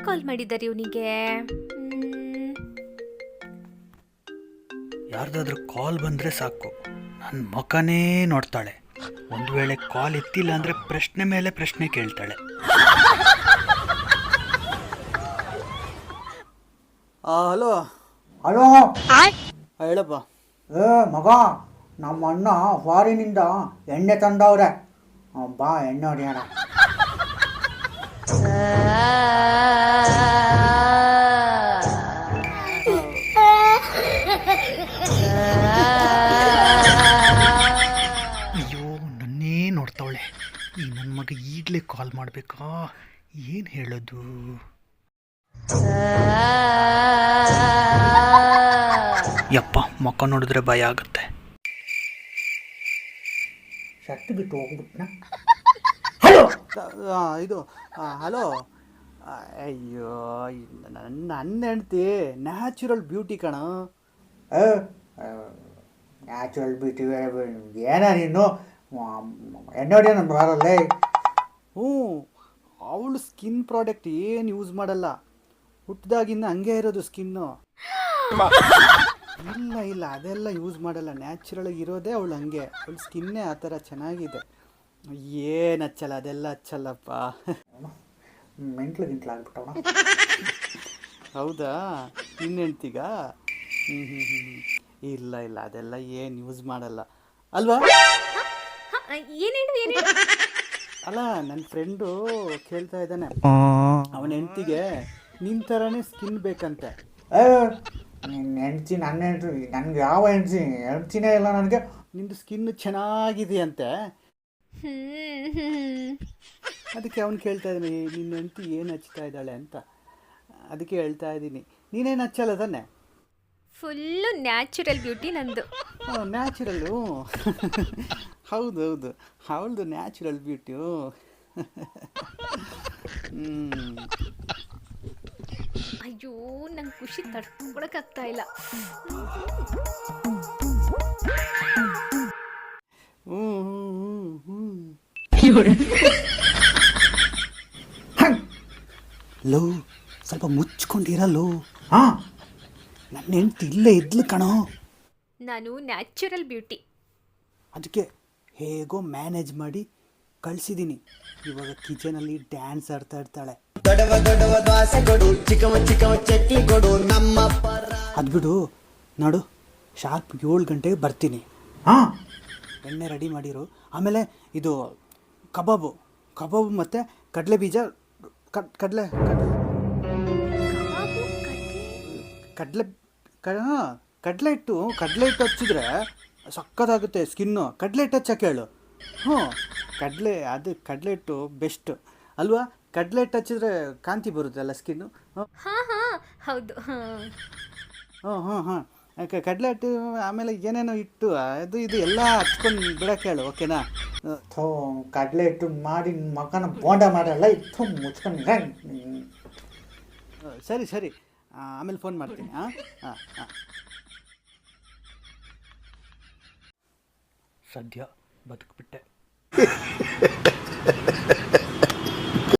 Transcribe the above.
ಕಾಲ್ ಮಾಡಿದ್ದಾರೆ ಇವನಿಗೆ? ಯಾರ್ದಾದ್ರೂ ಕಾಲ್ ಬಂದರೆ ಸಾಕು, ನನ್ನ ಮುಖನೇ ನೋಡ್ತಾಳೆ. ಒಂದು ವೇಳೆ ಕಾಲ್ ಎತ್ತಿಲ್ಲ ಅಂದರೆ ಪ್ರಶ್ನೆ ಮೇಲೆ ಪ್ರಶ್ನೆ ಕೇಳ್ತಾಳೆ. ಹಲೋ ಹಲೋ, ಹೇಳಪ್ಪ. ಮಗ, ನಮ್ಮ ಅಣ್ಣ ಫಾರಿನಿಂದ ಎಣ್ಣೆ ತಂದವ್ರೆ, ಬಾ ಎಣ್ಣೆ ಹೊಡಿಯೋಣ. ಅಯ್ಯೋ, ನನ್ನೇ ನೋಡ್ತಾವಳೆ. ಈ ನನ್ನ ಮಗ ಈಗಲೇ ಕಾಲ್ ಮಾಡಬೇಕಾ? ಏನು ಹೇಳೋದು? ಯಪ್ಪ, ಮುಖ ನೋಡಿದ್ರೆ ಭಯ ಆಗುತ್ತೆ. ಶರ್ಟ್ ಬಿಟ್ಟು ಹೋಗ್ಬಿಟ್ನ. ಇದು ಹಲೋ. ಅಯ್ಯೋ, ನನ್ನ ಹೆಂಡ್ತಿ ನ್ಯಾಚುರಲ್ ಬ್ಯೂಟಿ ಕಣ. ನ್ಯಾಚುರಲ್ ಬ್ಯೂಟಿ ಏನ ನೀನು ಎಣ್ಣೆ ಹೊಡಿಯೋಣ ಬರಲ್ಲೇ. ಅವಳು ಸ್ಕಿನ್ ಪ್ರಾಡಕ್ಟ್ ಏನು ಯೂಸ್ ಮಾಡಲ್ಲ, ಹುಟ್ಟಿದಾಗಿಂದ ಹಂಗೆ ಇರೋದು ಸ್ಕಿನ್ನು. ಇಲ್ಲ ಅದೆಲ್ಲ ಯೂಸ್ ಮಾಡಲ್ಲ, ನ್ಯಾಚುರಲ್ ಇರೋದೇ ಅವಳು ಹಂಗೆ. ಅವಳು ಸ್ಕಿನ್ನೇ ಆ ಥರ ಚೆನ್ನಾಗಿದೆ. ಏನು ಹಚ್ಚಲ್ಲ, ಅದೆಲ್ಲ ಹಚ್ಚಲ್ಲಪ್ಪ. ಮೆಂಟ್ಲಾಗ್ಬಿಟ್ಟವಣ. ಹೌದಾ, ನಿನ್ನ ಹೆಂಡ್ತಿಗ? ಇಲ್ಲ ಅದೆಲ್ಲ ಏನು ಯೂಸ್ ಮಾಡಲ್ಲ ಅಲ್ವಾ? ಏನೇನು ಅಲ್ಲ, ನನ್ನ ಫ್ರೆಂಡು ಕೇಳ್ತಾ ಇದ್ದಾನೆ, ಅವನ ಹೆಂಡ್ತಿಗೆ ನಿನ್ನ ಥರನೇ ಸ್ಕಿನ್ ಬೇಕಂತೆ. ನಿನ್ನ ಹೆಂಡ್ತಿ ನನ್ನ ಹೆಂಡ್ತಿ, ನನಗೆ ಯಾವ ಹೆಂಡ್ತಿನೇ ಇಲ್ಲ ನನಗೆ. ನಿಂದು ಸ್ಕಿನ್ ಚೆನ್ನಾಗಿದೆಯಂತೆ. ಅದಕ್ಕೆ ಅವನು ಕೇಳ್ತಾ ಇದ್ದಾನೆ, ನಿನ್ನ ಹೆಂಡ್ತಿ ಏನು ಹಚ್ತಾ ಇದ್ದಾಳೆ ಅಂತ. ಅದಕ್ಕೆ ಹೇಳ್ತಾ ಇದ್ದೀನಿ, ನೀನೇನು ಹಚ್ಚಲ್ಲ ತಾನೆ? ಫುಲ್ಲು ನ್ಯಾಚುರಲ್ ಬ್ಯೂಟಿ ನಂದು. ನ್ಯಾಚುರಲ್ಲು. ಹೌದು ಅವಳದು ನ್ಯಾಚುರಲ್ ಬ್ಯೂಟಿಯು. ಅಯ್ಯೋ, ನಂಗೆ ಖುಷಿ ತಡ್ಕೊಳಕ್ಕಾಗ್ತಾ ಇಲ್ಲ. ಲೋ, ಸ್ವಲ್ಪ ಮುಚ್ಕೊಂಡಿರಲ್ಲೋ. ಹಾಂ, ನನ್ನ ಹೆಂಡ್ತಿ ಇಲ್ಲೇ ಇದ್ಲು ಕಣೋ. ನಾನು ನ್ಯಾಚುರಲ್ ಬ್ಯೂಟಿ. ಅದಕ್ಕೆ ಹೇಗೋ ಮ್ಯಾನೇಜ್ ಮಾಡಿ ಕಳಿಸಿದ್ದೀನಿ. ಇವಾಗ ಕಿಚನಲ್ಲಿ ಡ್ಯಾನ್ಸ್ ಆಡ್ತಾ ಇರ್ತಾಳೆ. ಅದು ಬಿಡು, ನೋಡು, ಶಾರ್ಪ್ 7 ಗಂಟೆಗೆ ಬರ್ತೀನಿ. ಹಾಂ, ಎಣ್ಣೆ ರೆಡಿ ಮಾಡಿರು. ಆಮೇಲೆ ಇದು ಕಬಾಬು ಮತ್ತು ಕಡಲೆ ಬೀಜ, ಕಡಲೆ ಹಿಟ್ಟು ಹಚ್ಚಿದ್ರೆ ಸಕ್ಕತ್ತಾಗುತ್ತೆ ಸ್ಕಿನ್ನು. ಕಡಲೆ ಹಿಟ್ಟು ಹಚ್ಚಕ್ಕೆ ಹೇಳು. ಕಡಲೆ ಹಿಟ್ಟು ಬೆಸ್ಟ್ ಅಲ್ವಾ? ಕಡಲೆ ಹಿಟ್ಟು ಹಚ್ಚಿದ್ರೆ ಕಾಂತಿ ಬರುತ್ತಲ್ಲ ಸ್ಕಿನ್ನು. ಹೌದು. ಹಾಂ ಕಡಲೆ ಹಿಟ್ಟು, ಆಮೇಲೆ ಏನೇನೋ ಇಟ್ಟು ಅದು ಇದು ಎಲ್ಲ ಹಚ್ಕೊಂಡು ಬಿಡಕ್ಕೆ ಹೇಳು, ಓಕೆನಾ? ಕಡಲೆ ಹಿಟ್ಟು ಮಾಡಿ ಮಗನ ಬೋಂಡ ಮಾಡಲ್ಲ, ಇತ್ತು ಮುಚ್ಕೊಂಡು. ಸರಿ, ಆಮೇಲೆ ಫೋನ್ ಮಾಡ್ತೀನಿ. ಹಾಂ. ಸದ್ಯ ಬದುಕ್ಬಿಟ್ಟೆ.